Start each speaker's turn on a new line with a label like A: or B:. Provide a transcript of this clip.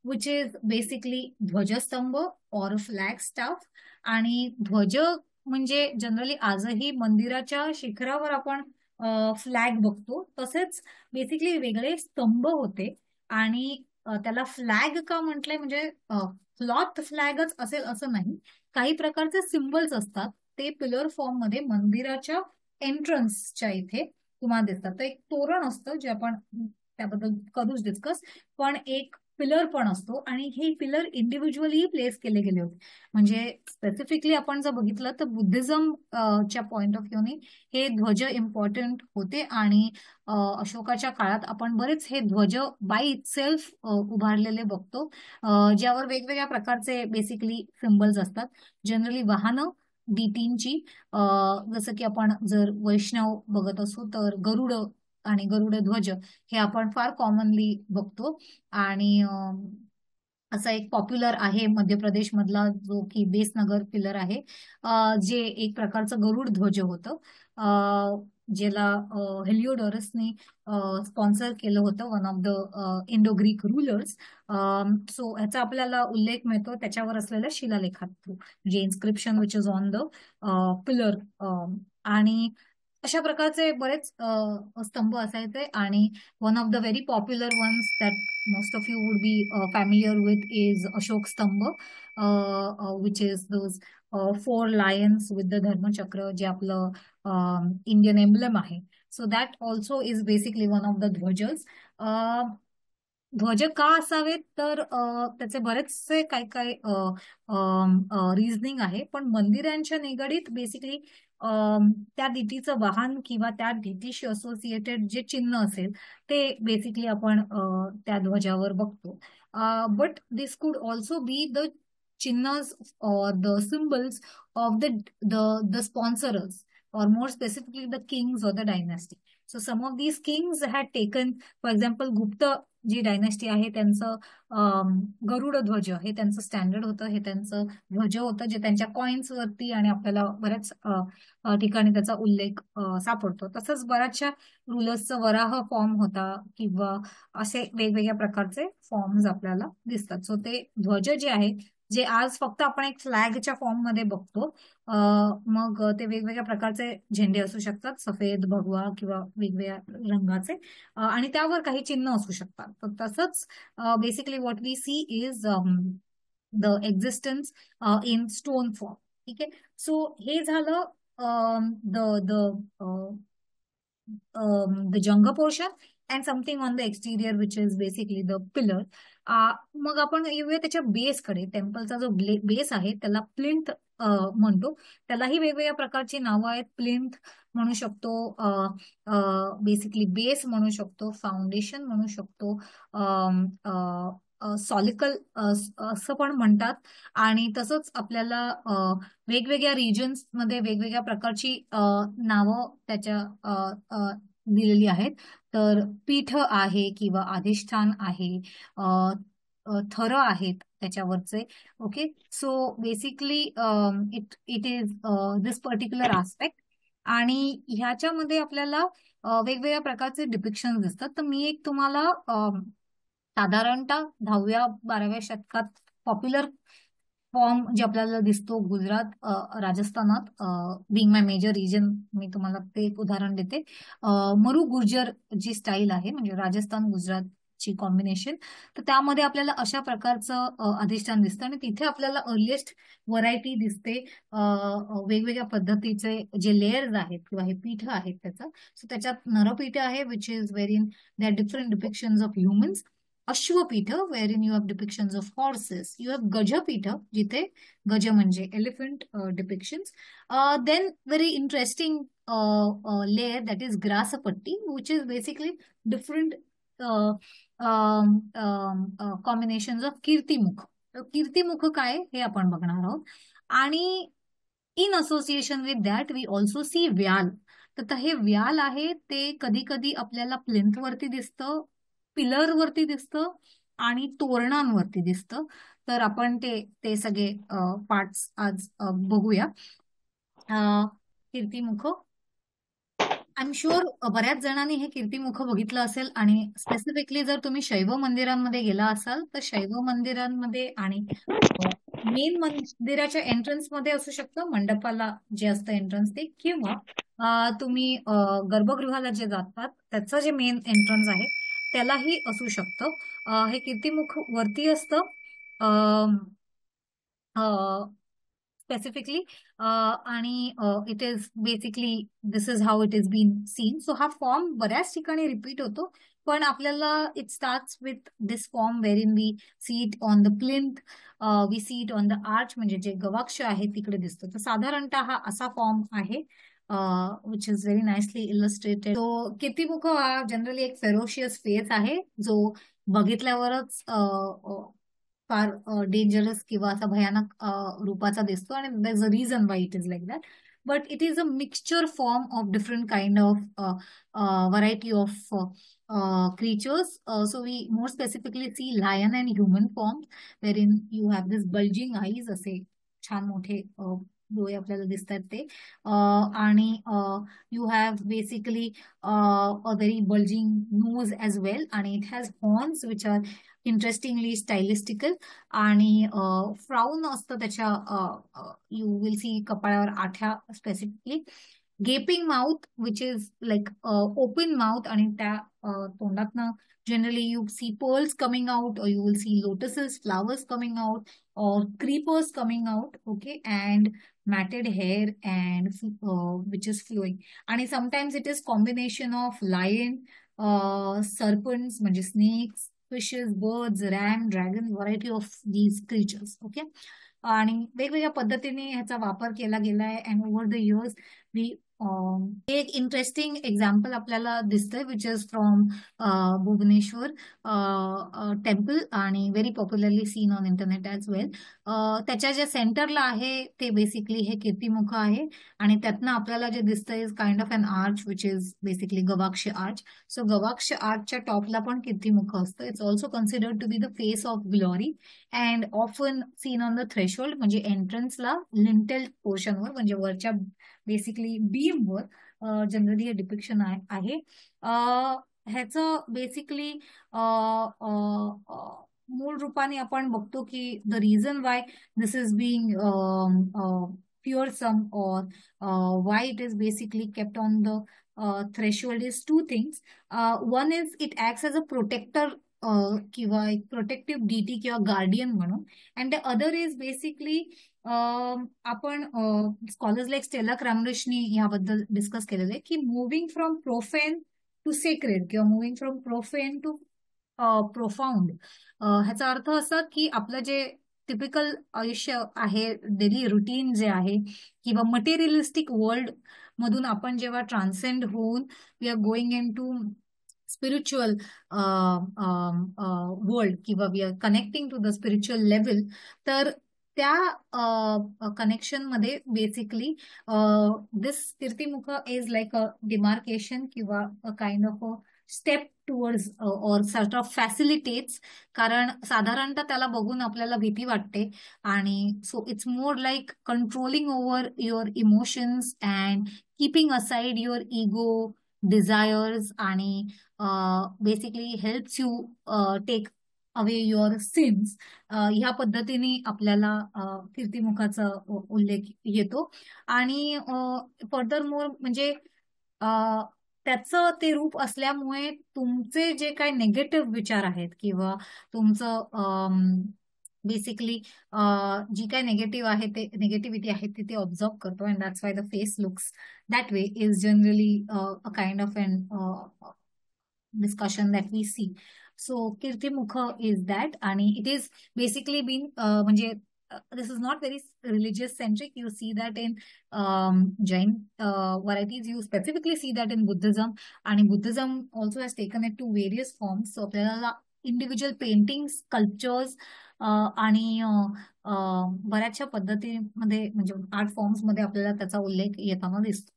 A: Which is basically ध्वजस्तंभ और flag staff. आणि ध्वज म्हणजे जनरली आजही मंदिराच्या शिखरावर आपण फ्लॅग बघतो, तसेच बेसिकली वेगळे स्तंभ होते. आणि त्याला फ्लॅग का म्हटलंय म्हणजे क्लॉथ फ्लॅगच असेल असं नाही. काही प्रकारचे सिम्बल्स असतात, ते पिलर फॉर्म मध्ये मंदिराच्या एंट्रन्सच्या इथे तुम्हाला दिसतात. तर एक तोरण असतं जे आपण त्याबद्दल करूच डिस्कस, पण एक पिलर पण असतो आणि हे पिलर इंडिव्हिज्युअली प्लेस केले गेले होते. म्हणजे स्पेसिफिकली आपण जर बघितलं तर बुद्धिझम च्या पॉइंट ऑफ व्ह्यूने हे ध्वज इम्पॉर्टंट होते. आणि अशोकाच्या काळात आपण बरेच हे ध्वज बाय इटसेल्फ उभारलेले बघतो, ज्यावर वेगवेगळ्या प्रकारचे बेसिकली सिम्बल्स असतात. जनरली वाहनं D3ची, जसं की आपण जर वैष्णव बघत असू तर गरुड आणि गरुड ध्वज हे आपण फार कॉमनली बघतो. आणि असा एक पॉप्युलर आहे मध्य प्रदेश मधला जो की बेसनगर पिलर आहे, जे एक प्रकारचं गरुड ध्वज होतं, ज्याला हेलिओडोरसनी स्पॉन्सर केलं होतं, one of the Indo Greek rulers. So ह्याचा आपल्याला उल्लेख मिळतो त्याच्यावर असलेल्या शिलालेखात थ्रू, म्हणजे inscription which is on the pillar. आणि अशा प्रकारचे बरेच स्तंभ असायचे. आणि one of the very popular ones that most of you would be familiar with is Ashok Stambha, which is those four lions with the Dharma Chakra, जे आपलं Indian emblem आहे. So that also is basically one of the ध्वजस. ध्वज का असावेत तर त्याचे बरेचसे काही काही रिझनिंग आहे, पण मंदिरांच्या निगडीत बेसिकली त्या दिटीचं वाहन किंवा त्या दिटीशी असोसिएटेड जे चिन्ह असेल ते बेसिकली आपण त्या ध्वजावर बघतो. But this could also be the चिन्हs or the symbols of the sponsors, or more specifically the kings or the dynasty. So some of these kings had taken, for example, Gupta ji dynasty आहे त्यांचं गरुड ध्वज हे त्यांचं standard होतं, हे त्यांचं ध्वज होतं जे त्यांच्या कॉइन्स वरती आणि आपल्याला बऱ्याच ठिकाणी त्याचा उल्लेख सापडतो. तसंच बऱ्याचशा रुलर्सचा वराह फॉर्म होता किंवा असे वेगवेगळ्या प्रकारचे फॉर्म्स आपल्याला दिसतात. सो ते ध्वज जे आहे, जे आज फक्त आपण एक फ्लॅगच्या फॉर्म मध्ये बघतो, मग ते वेगवेगळ्या प्रकारचे झेंडे असू शकतात, सफेद, भगवा किंवा वेगवेगळ्या रंगाचे, आणि त्यावर काही चिन्ह असू शकतात. तर तसंच basically what we see is the existence in stone form. ठीक आहे. सो हे झालं the the the jungle portion and something on the exterior which is basically the pillar. मग आपण येऊया त्याच्या बेसकडे. टेम्पलचा जो बेस आहे त्याला प्लिंथ म्हणतो. त्यालाही वेगवेगळ्या प्रकारची नावं आहेत. प्लिंथ म्हणू शकतो, बेसिकली बेस म्हणू शकतो, फाउंडेशन म्हणू शकतो, सॉलिकल असं पण म्हणतात. आणि तसंच आपल्याला वेगवेगळ्या रिजन्स मध्ये वेगवेगळ्या प्रकारची नावं त्याच्या दिलेली आहेत. तर पीठ आहे किंवा अधिष्ठान आहे, थर आहेत त्याच्यावरचे. Okay. So basically it it is this particular aspect. आणि ह्याच्यामध्ये आपल्याला वेगवेगळ्या प्रकारचे डिपिक्शन दिसतात. तर मी एक तुम्हाला साधारणतः 10व्या-12व्या शतकात पॉप्युलर फॉर्म जे आपल्याला दिसतो गुजरात, राजस्थानात, बिंग माय मेजर रिजन, मी तुम्हाला ते एक उदाहरण देते. मरु गुर्जर जी स्टाईल आहे, म्हणजे राजस्थान गुजरातची कॉम्बिनेशन, तर त्यामध्ये आपल्याला अशा प्रकारचं अधिष्ठान दिसतं. आणि तिथे आपल्याला अर्लिएस्ट व्हरायटी दिसते वेगवेगळ्या पद्धतीचे जे लेयर्स आहेत किंवा हे पीठ आहेत त्याचं. सो त्याच्यात नरपीठ आहे which is very they are different depictions of humans. अश्वपीठ wherein you have depictions of horses. You have गजपीठ जिथे गज म्हणजे elephant depictions. Then very interesting layer that is grasapatti, which is basically different combinations of कीर्तिमुख. कीर्तिमुख काय हे आपण बघणार आहोत. आणि in association with that we also see व्याल. तर हे व्याल आहे ते कधी कधी आपल्याला प्लिंथ वरती दिसतं, पिलर वरती दिसतं आणि तोरणांवरती दिसतं. तर आपण ते ते सगळे पार्ट्स आज बघूया. कीर्तिमुख आय एम शुअर बऱ्याच जणांनी हे कीर्तिमुख बघितलं असेल, आणि स्पेसिफिकली जर तुम्ही शैव मंदिरांमध्ये गेला असाल तर शैव मंदिरांमध्ये आणि मेन मंदिराच्या एंट्रन्स मध्ये असू शकतं, मंडपाला जे असतं एंट्रन्स ते, किंवा तुम्ही गर्भगृहाला जे जातात त्याचं जे मेन एंट्रन्स आहे त्यालाही असू शकतं. हे कीर्तिमुख वरती असतं स्पेसिफिकली, आणि it is basically this is how it is been seen. So हा फॉर्म बऱ्याच ठिकाणी रिपीट होतो, पण आपल्याला it starts with this form where in we see it on the plinth, we see it on the arch, म्हणजे जे गवाक्ष आहे तिकडे दिसतो. तर साधारणतः हा असा फॉर्म आहे which is very nicely illustrated. तो कीर्तिमुख हा जनरली एक फेरोशियस फेस आहे, जो बघितल्यावरच फार डेंजरस किंवा असा भयानक रूपाचा दिसतो, आणि there is a reason why it is like that. But it is a mixture form of different kind of variety of creatures. So we more specifically see lion and human forms, wherein you have this bulging eyes, असे छान मोठे डोळे आपल्याला दिसतात ते, आणि you have basically a very bulging nose as well, आणि it has horns which are interestingly stylistical, आणि फ्राऊन असतं त्याच्या, यू विल सी कपाळावर आठ्या specifically, gaping mouth which is like open mouth, आणि त्या तोंडातनं generally you see pearls coming out, or you will see lotuses, flowers coming out, or creepers coming out, okay, and matted hair and which is flowing. आणि sometimes it is combination of lion, serpents म्हणजे snakes, fishes, birds, ram, dragon, variety of these creatures, okay. आणि वेगवेगळ्या पद्धतीने ह्याचा वापर केला गेला आहे, and over the years we, एक इंटरेस्टिंग एक्झाम्पल आपल्याला दिसतंय which is from Bhubaneswar temple, आणि very popularly seen on internet as well. त्याच्या जे सेंटरला आहे ते बेसिकली हे कीर्तिमुख आहे, आणि त्यातनं आपल्याला जे दिसतंय is kind of an arch which is basically गवाक्ष आर्च. सो गवाक्ष आर्चच्या टॉपला पण कीर्तिमुख असतं. It's also considered to be the face of glory, and often seen on the threshold, म्हणजे एंट्रन्सला लिंटेल पोर्शनवर, म्हणजे वरच्या बेसिकली बीमवर जनरली हे डिपिक्शन आहे. ह्याचं बेसिकली मूळ रूपाने आपण बघतो की the reason why this is being fearsome, or why it is basically kept on the threshold is two things. One is it acts as a protector, किंवा एक प्रोटेक्टिव्ह डीटी किंवा गार्डियन म्हणून, and the other is basically, आपण scholars like Stella क्रामरिशनी याबद्दल discuss केलेलं आहे की moving from profane to sacred, किंवा moving from profane to profound. ह्याचा अर्थ असा की आपलं जे टिपिकल आयुष्य आहे, डेली रुटीन जे आहे, किंवा मटेरियलिस्टिक वर्ल्ड मधून आपण जेव्हा ट्रान्सेंड होऊन we are going in to spiritual world, किंवा we are connecting to the spiritual level, तर त्या कनेक्शन मध्ये बेसिकली दिस कीर्तिमुख इज लाईक अ डिमार्केशन, किंवा a kind of a step towards, or sort of facilitates. कारण साधारणतः त्याला बघून आपल्याला भीती वाटते, आणि so it's more like controlling over your emotions and keeping aside your ego, desires, आणि basically helps you take away your since. ह्या पद्धतीने आपल्याला कीर्तिमुखाचा उल्लेख येतो. आणि फर्दर मोर म्हणजे त्याचं ते रूप असल्यामुळे तुमचे जे काही नेगेटिव्ह विचार आहेत, किंवा तुमचं बेसिकली जी काही नेगेटिव्ह आहे ते नेगेटिव्हिटी आहे ते ऑब्झर्व करतो, and that's why the face looks that way, is generally a kind of an discussion that we see. So Kirtimukha is that, and it is basically been म्हणजे this is not very religious centric. You see that in Jain varieties. You specifically see that in Buddhism, and Buddhism also has taken it to various forms. So आपल्याला individual paintings, sculptures आणि बऱ्याचशा पद्धतीमध्ये म्हणजे art forms मध्ये आपल्याला त्याचा उल्लेख येताना दिसतो.